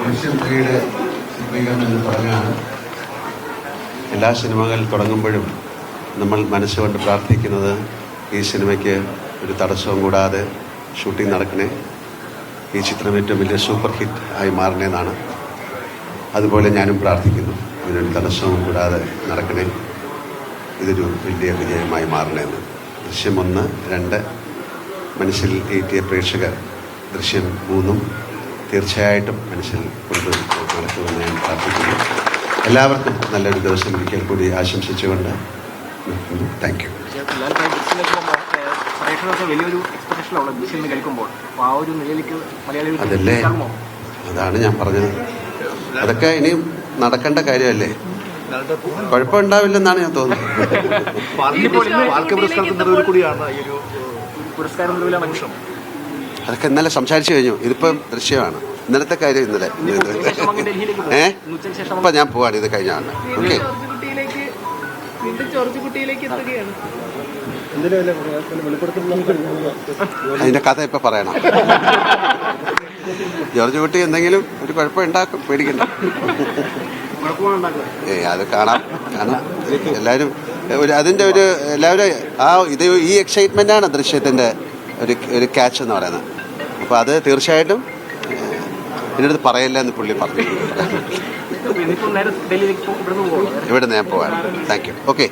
ദൃശ്യം 3യുടെ ചിത്രീകരണമെന്ന് പറഞ്ഞാണ്. എല്ലാ സിനിമകൾ തുടങ്ങുമ്പോഴും നമ്മൾ മനസ്സുകൊണ്ട് പ്രാർത്ഥിക്കുന്നത് ഈ സിനിമയ്ക്ക് ഒരു തടസ്സവും കൂടാതെ ഷൂട്ടിംഗ് നടക്കണേ, ഈ ചിത്രം ഏറ്റവും വലിയ സൂപ്പർ ഹിറ്റ് ആയി മാറണേന്നാണ്. അതുപോലെ ഞാനും പ്രാർത്ഥിക്കുന്നു, ഇതിനൊരു തടസ്സവും കൂടാതെ നടക്കണേ, ഇതൊരു വലിയ വിജയമായി മാറണേന്ന്. ദൃശ്യം 1, 2 മനസ്സിൽ ഏറ്റിയ പ്രേക്ഷകർ ദൃശ്യം 3 തീർച്ചയായിട്ടും മനസ്സിൽ കൊണ്ട് നടക്കുമെന്ന് ഞാൻ പ്രാർത്ഥിക്കുന്നു. എല്ലാവർക്കും നല്ലൊരു ദിവസം ഒരിക്കൽ കൂടി ആശംസിച്ചുകൊണ്ട് താങ്ക് യു. അതല്ലേ, അതാണ് ഞാൻ പറഞ്ഞത്. അതൊക്കെ ഇനിയും നടക്കേണ്ട കാര്യമല്ലേ, കുഴപ്പമുണ്ടാവില്ലെന്നാണ് ഞാൻ തോന്നുന്നത്. അതൊക്കെ ഇന്നലെ സംസാരിച്ചു കഴിഞ്ഞു. ഇതിപ്പം ദൃശ്യമാണ്, ഇന്നലത്തെ കാര്യം ഇന്നലെ. ഇപ്പം ഞാൻ പോവാണ്, ഇത് കഴിഞ്ഞാണ്. ഓക്കെ, അതിന്റെ കഥ ഇപ്പൊ പറയണം. ജോർജ് കുട്ടി എന്തെങ്കിലും ഒരു കുഴപ്പം ഉണ്ടാക്കും, പേടിക്കണ്ട. അത് കാണാം. എല്ലാവരും അതിന്റെ ഒരു എല്ലാവരും ഇത് ഈ എക്സൈറ്റ്മെന്റ് ആണ് ദൃശ്യത്തിന്റെ ഒരു ക്യാച്ച് എന്ന് പറയുന്നത്. അപ്പൊ അത് തീർച്ചയായിട്ടും എൻ്റെ അടുത്ത് പറയില്ല എന്ന് പുള്ളി പറഞ്ഞു. ഇവിടെ ഞാൻ പോവാണ്. Thank you. ഓക്കെ.